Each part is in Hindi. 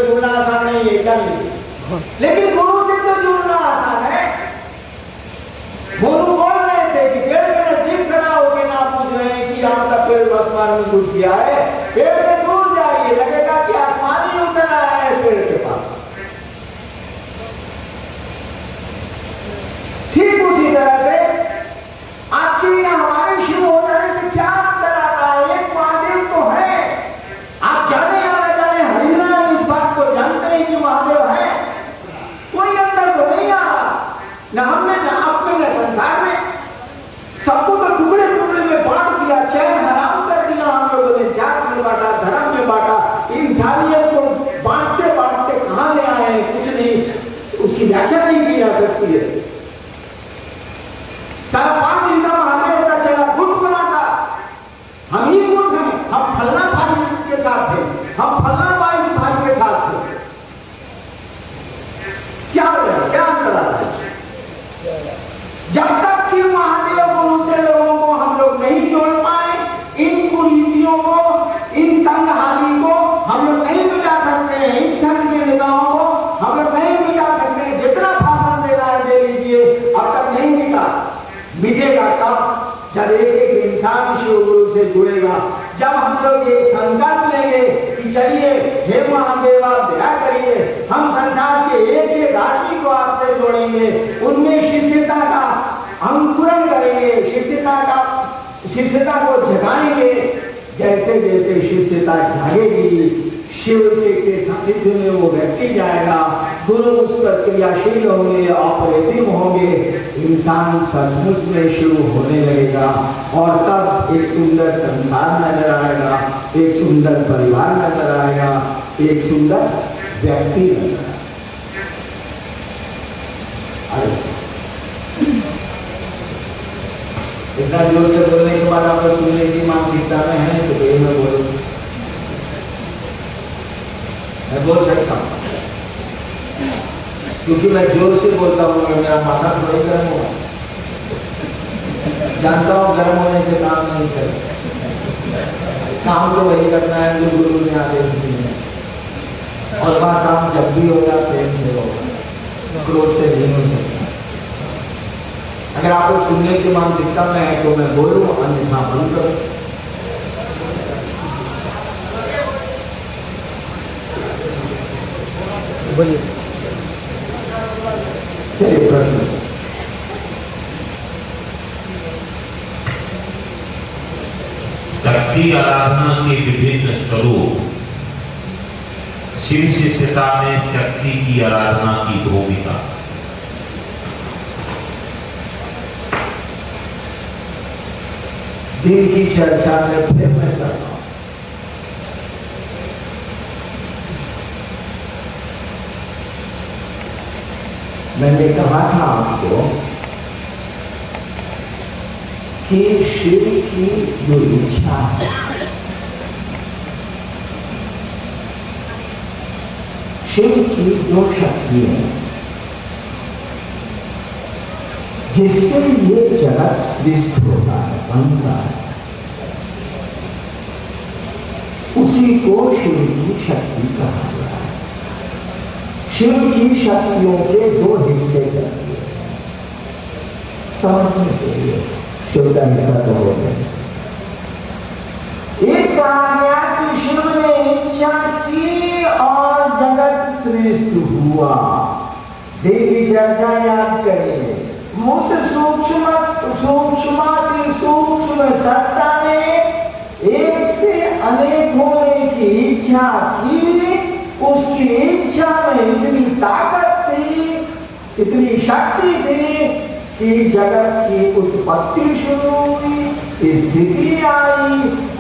जुड़ना आसान नहीं है, क्या नहीं, लेकिन गुरु से तो जुड़ना आसान है। गुरु बोल रहे थे कि पेड़ के नजदीक खड़ा होकर ना पूछ रहे हैं कि यहाँ का पेड़ आसमान में घुस गया है, पेड़ से दूर जाइए, लगेगा कि आसमान ही उतर आया है पेड़ के पास। ठीक उसी तरह से आपकी या हमारे शिव हो जाने से क्या अंतर आता है? एक महादेव तो है, आप जाने या न जाने हरिनाम इस बात को जानते हैं कि महादेव है, कोई अंतर तो नहीं आ रहा, न हमने न आपने न संसार में, सबको तो टुकड़े टुकड़े में बांट दिया, चैन हराम कर दिया हम लोगों ने, जात में बांटा, धर्म में बांटा, इंसानियत को बांटते बांटते कहां ले आए हैं, कुछ नहीं, उसकी व्याख्या नहीं की जा सकती है। सारा 5 दिन का महादेव का चेला गुट बना था, हम ही गुट हैं, हम फलना भाई के साथ थे, हम फलना भाई के साथ थे। क्या वजह, क्या अंतर आता है? जब तक कि महादेव गुरु से लोगों को हम लोग नहीं जोड़ पाए, इन कुरीतियों को, इन तंगहाली को हम लोग नहीं मिटा सकते हैं, इन संघ के नेताओं को हम लोग नहीं मिटा सकते हैं, जितना भाषण देना है दे लीजिए, अब तक नहीं मिटा। मिटेगा तब जब एक एक इंसान शिव गुरु से जुड़ेगा, जब हम लोग ये संकल्प लेंगे कि चलिए हे महादेव आप दया करिए, हम संसार के एक एक आदमी को आपसे जोड़ेंगे, उनमें शिष्यता का अंकुरण करेंगे, शिष्यता को जगाएंगे। जैसे जैसे शिष्यता जागेगी, शिव से के सानिध्य में वो व्यक्ति जाएगा, गुरु उस पर क्रियाशील होंगे, ऑपरेटिव होंगे, इंसान सचमुच में शिव होने लगेगा, और तब एक सुंदर संसार नजर आएगा, एक सुंदर परिवार नजर आएगा, एक सुंदर व्यक्ति नजर आएगा। इतना जोर से बोलने के बाद आप सुनने की मानसिकता में है तो ये मैं बोलूं, मैं बोल सकता हूँ, क्योंकि मैं जोर से बोलता हूँ, मेरा माथा थोड़ी गर्म होगा, जानता हूँ गर्म होने से काम नहीं चलेगा, काम तो वही करना है जो गुरु ने आदेश दिए हैं, और वह काम जब भी होगा प्रेम से होगा, क्रोध से नहीं हो सकता। अगर आपको सुनने की मानसिकता में है तो मैं बोलूं, अन्यथा बंद करूं। बोलिए, चलिए प्रश्न। शक्ति आराधना के विभिन्न स्वरूप, शिव शिष्यता में शक्ति की आराधना की भूमिका। दिन की चर्चा में फिर मैं करता हूं, मैंने कहा था आपको कि शिव की जो इच्छा है, शिव की जो शक्ति है, जिससे ये जगत सृष्ट होता है, बनता है, उसी को शिव की शक्ति कहा गया है। शिव की शक्तियों के 2 हिस्से करती है, समझने के लिए शिव का हिस्सा तो हो गया। एक कहा गया कि शिव ने इच्छा की और जगत सृष्ट हुआ। देवी चर्चा याद करिए, मुझ सूक्ष्म सत्ता ने एक से अनेक होने की इच्छा की, उसकी इच्छा में इतनी ताकत थी, इतनी शक्ति थी कि जगत की उत्पत्ति शुरू हुई, स्थिति आई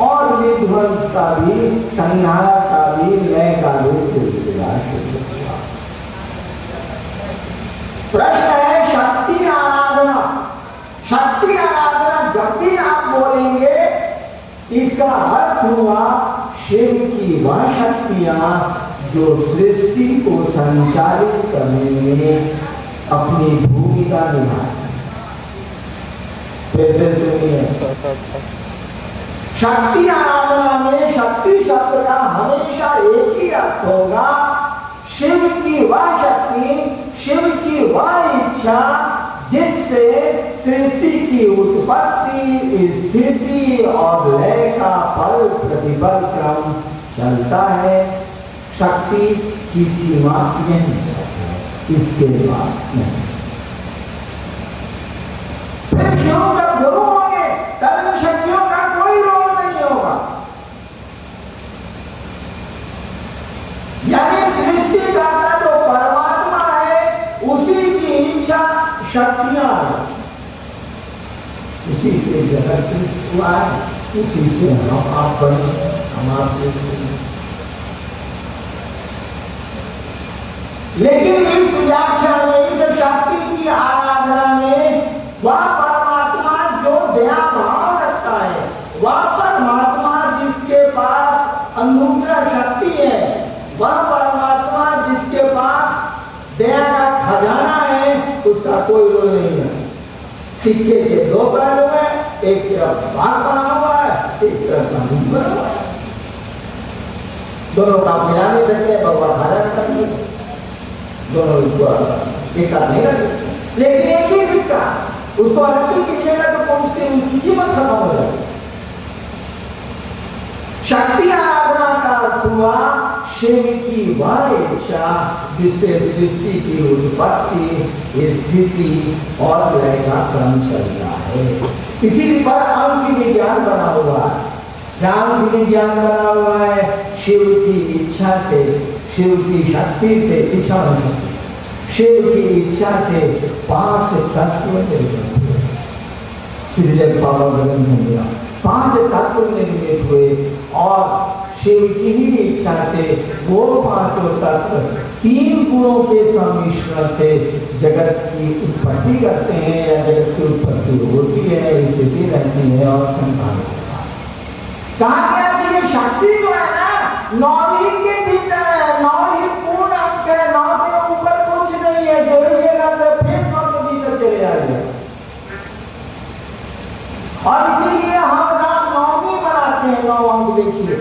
और विध्वंस का भी, संहार का भी, लय का भी सिलसिला शुरू हुआ। प्रश्न है शक्ति आराधना। शक्ति आराधना जब भी आप बोलेंगे, इसका अर्थ हुआ शिव की वह शक्तियां जो सृष्टि को संचालित करने में अपनी भूमिका निभाए। फिर सुनिए, शक्ति आराधना में शक्ति शब्द का हमेशा एक ही अर्थ होगा शिव की वह शक्ति, शिव की वह इच्छा जिससे सृष्टि की उत्पत्ति, स्थिति और लय का पल प्रतिपल क्रम चलता है। शक्ति की सीमा यही है, इसके बाद नहीं। फिर शिव जब गुरु होंगे तब इन शक्तियों का कोई रोल नहीं होगा। यानी सृष्टि करता जो परमात्मा है उसी की इच्छा शक्तियां हैं, उसी से जगत सृष्टि हुआ है, उसी से हम आप बने, हम आप देखते। लेकिन इस व्याख्या में, इस शक्ति की आराधना में वह परमात्मा जो दया भाव रखता है, वह परमात्मा जिसके पास अनुग्रह शक्ति है, वह परमात्मा जिसके पास दया का खजाना है, उसका कोई रोल नहीं है। सिक्के के दो पहलू हैं, एक तरफ भाग बना हुआ है, एक तरफ कानून बना हुआ है। दोनों काम मिला नहीं सकते, भगवान हरण करेंगे, दोनों एक साथ नहीं रह सकते। लेकिन एक ही सिक्का, उसको अलग कीजिएगा तो पहुंचते उनकी कीमत खत्म हो जाएगी। शक्ति आराधना का अर्थ हुआ शिव की वह इच्छा जिससे सृष्टि की उत्पत्ति, स्थिति और लय का क्रम चलता है। इसी पर अंग विज्ञान बना हुआ है। ज्ञान विज्ञान बना हुआ है शिव की इच्छा से, शिव की शक्ति से, इच्छा नहीं, शिव की इच्छा से 5 तत्व निर्मित हुए। पांच तत्व निर्मित हुए और शिव की ही इच्छा से वो पांचों तत्व 3 गुणों के सम्मिश्रण से जगत की उत्पत्ति करते हैं, या जगत की उत्पत्ति होती है, स्थिति रहती है और संसार होता है। कहा गया कि ये शक्ति जो है ना 9 ही के भीतर है, 9 ही पूर्ण अंक है, 9 के ऊपर कुछ नहीं है। जोड़िएगा तो फिर 9 के भीतर चले आइए। और इसीलिए हम राम नवमी मनाते हैं, 9 अंक देखिए।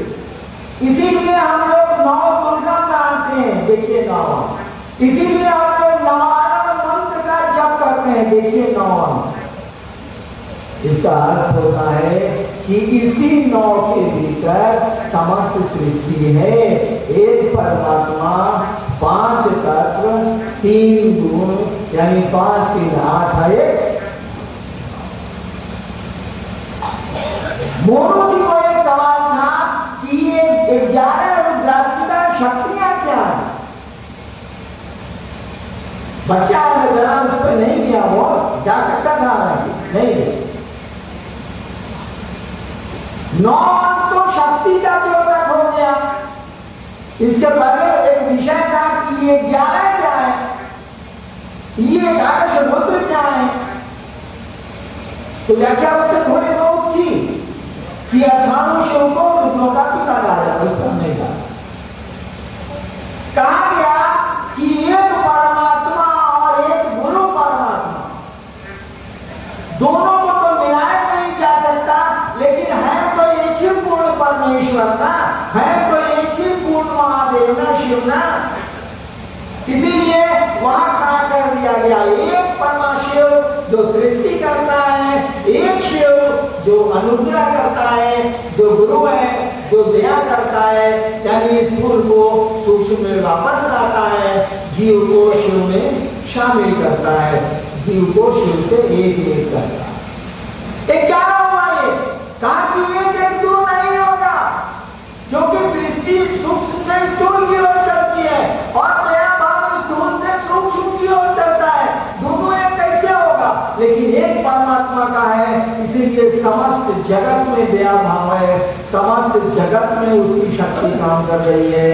इसीलिए हम लोग 9 दुर्गा मानते हैं, देखिए 9 अंक। इसीलिए हम लोग नवारण मंत्र का जप करते हैं, देखिए 9 अंक। इसका अर्थ होता है कि इसी 9 के भीतर समस्त सृष्टि है। एक परमात्मा, 5 तत्व, 3 गुण, यानी 5 3 8 है। मोनू जी को एक सवाल था कि ये 11 रुद्राक्षिका शक्तियां क्या है। बच्चा जरा उस पर नहीं गया, वो जा सकता था नहीं। 9 अंक तो शक्ति का द्योतक हो गया। इसके पहले एक विषय था कि ये 11 क्या है, ये 11 रुद्र क्या है। तो व्याख्या उससे थोड़ी बहुत की कि अस्थानु शिव को रुद्रों का पिता कहा जाता है, उसका नहीं कहा। कहा गया कि एक परमात्मा और एक गुरु परमात्मा, दोनों को तो मिलाया नहीं जा सकता, लेकिन है तो एक ही पूर्ण परमेश्वर ना, है तो एक ही पूर्ण महादेव ना, शिव ना। इसीलिए वहां खड़ा कर दिया गया एक परमाशिव जो सृष्टि करता है, एक शिव जो अनुग्रह करता है, जो गुरु है, जो दया करता है, यानी स्थूल को सूक्ष्म में वापस लाता है, जीव को शिव में शामिल करता है, जीव को शिव से एक करता है। क्या हुआ ये? कहा कि एक दो नहीं होगा, क्योंकि सृष्टि सूक्ष्म से स्थूल की ओर चलती है और दया भाव स्थूल से सूक्ष्म की ओर चलता है। दोनों एक कैसे होगा? लेकिन एक परमात्मा का है, इसीलिए समस्त जगत में दया भाव है, समस्त जगत में उसकी शक्ति काम कर रही है,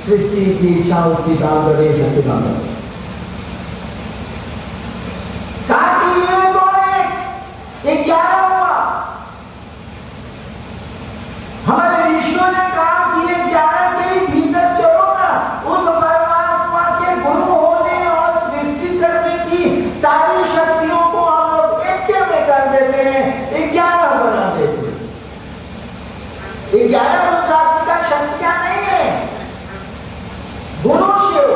सृष्टि की इच्छा उसकी काम कर रही है, शक्ति काम कर रही है। ये 11 हुआ। हमारे ऋषियों ने कहा कि ये 11 के ही भीतर चलो ना, उस परमात्मा के गुरु होने और सृष्टि करने की सारी शक्तियों को हम लोग एक में कर देते हैं, 11 बना देते हैं। 11 रुद्राक्षिका शक्तियां नहीं है, गुरु शिव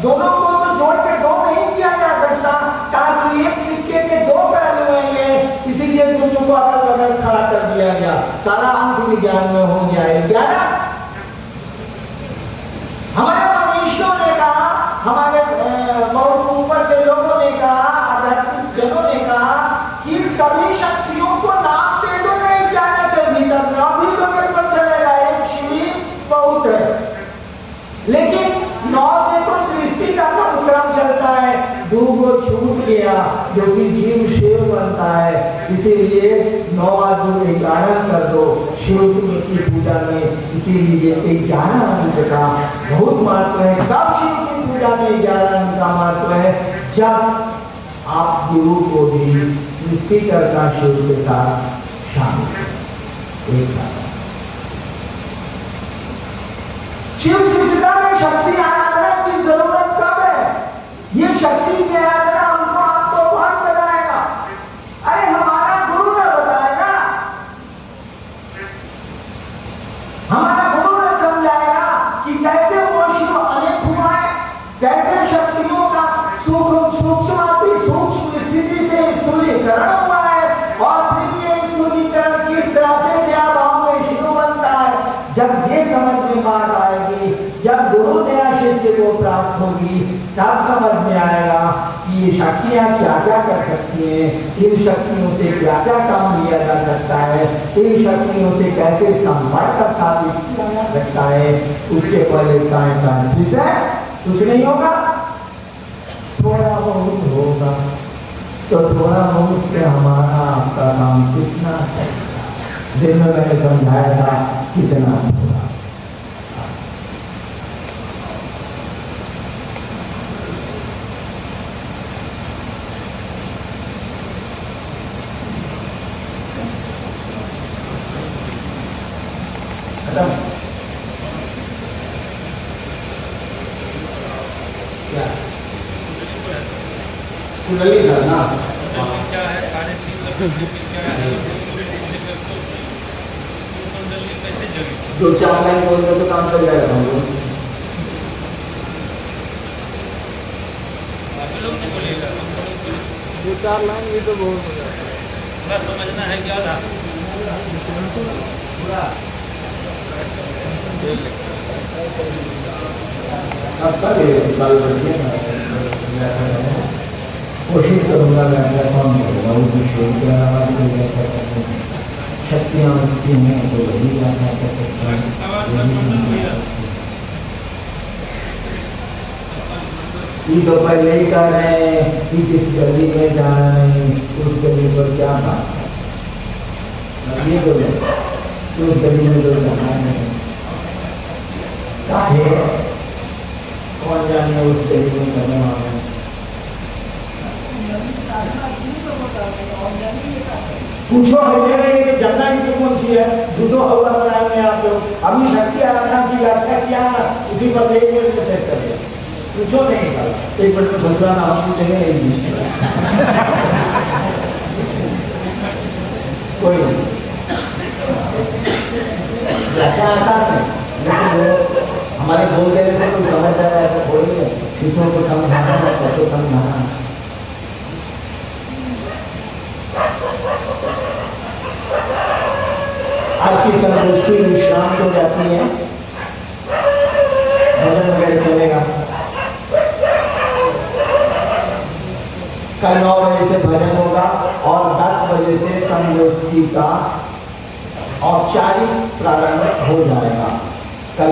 दोनों को तो जोड़ के दो नहीं किया जा सकता, ताकि एक सिक्के के दो पहलू होंगे, इसीलिए दोनों को अगल बगल खड़ा कर दिया गया। सारा अंक विज्ञान में हो गया है। 11 हमारे मनीषियों ने कहा, हमारे बहुत ऊपर के लोगों ने कहा, आध्यात्मिक जनों ने कहा कि सभी शक्तियों को नाम दे दो, नहीं जाने के भीतर नाम ही लोगों को चलेगा, एक शिव बहुत है। लेकिन 9 से तो सृष्टि का क्रम चलता है, 2 को छूट गया जो कि जीव शिव बनता है, इसीलिए 9 2 11 कर दो शिव की पूजा में। इसीलिए 11 अंक का बहुत महत्व है। कब शिव की पूजा में 11 अंक का महत्व है? जब आप गुरु को भी सृष्टिकर्ता शिव के साथ शामिल एक साथ। शिव शिष्यता में शक्ति आराधना की जरूरत कब है? ये शक्ति की आराधना हमको आपको बहुत बताएगा। अरे हमारा गुरु ने बताएगा, हमारा गुरु ने समझाएगा कि कैसे वो शिव अनेक हुआ है, कैसे शक्तियों का सूक्ष्म स्थिति से स्थूलीकरण हुआ है, और फिर ये स्थूलीकरण किस तरह से क्या भाव में शिव बनता है। जब ये समझ में बात आएगी, जब गुरु दया शिष्य को प्राप्त होगी, तब समझ में आएगा कि ये शक्तियां क्या क्या कर सकती हैं, इन शक्तियों से क्या क्या काम लिया जा सकता है, इन शक्तियों से कैसे संपर्क स्थापित किया जा सकता है। उसके पहले फिर से कुछ नहीं होगा, थोड़ा बहुत होगा, तो थोड़ा बहुत से हमारा आपका काम कितना चलेगा। दिन में मैंने समझाया था कितना होगा। कुंडली धरना क्या है, 3.5 क्या है, 2-4 लाइन बोल दो तो काम कर जाएगा। हम लोग बोलिएगा 2-4 लाइन, ये तो बहुत हो जाएगा। समझना है क्या था पूरा। अब कोशिश करूँगा मैं कौन करूँगा शक्तियाँ उसकी हैं तो वही व्याख्या कर सकता हूँ। ये तो पहले ही कह रहे हैं कि किस गली में जाना नहीं, उस गली पर क्या बात है, ये बोले उस गली में तो जाना नहीं, कौन जाने उस गली में करने वाला। पूछो है जनता की कौन सी है, दूधो हवा बनाएंगे आप लोग। अभी शक्ति आराधना की व्याख्या किया ना, उसी पर एक मिनट में सेट कर दिया। पूछो नहीं सर, एक मिनट में भगवान आपको देंगे एक दूसरे कोई व्याख्या आसान है, लेकिन हमारे बोल देने से कोई समझ आ रहा है तो बोलिए, दूसरों को समझाना है तो समझाना। आज की संगोष्ठी विश्राम हो जाती है, भजन वगैरह चलेगा। कल 9 बजे से भजन होगा और 10 बजे से संगोष्ठी का औपचारिक प्रारंभ हो जाएगा। कल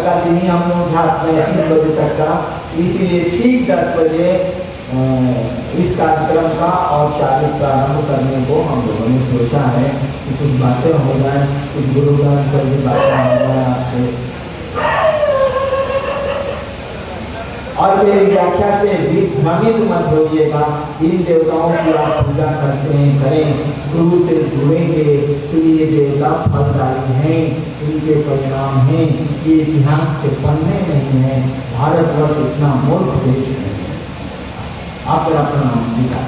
का दिन ही हम लोग 3 बजे तक का, इसीलिए ठीक 10 बजे इस कार्यक्रम का औपचारिक प्रारंभ करने को हम लोगों ने सोचा है कि कुछ बातें हो जाए, कुछ गुरुदान पर भी बातें हो जाए आपसे, और मेरी व्याख्या से भी भ्रमित मत होइएगा। इन देवताओं की आप पूजा करते हैं, करें, गुरु से जुड़ेंगे तो ये देवता फलदायी हैं, इनके परिणाम हैं, ये इतिहास के पन्ने नहीं है। भारतवर्ष इतना मूर्ख देश है। आप अपना नाम दिखा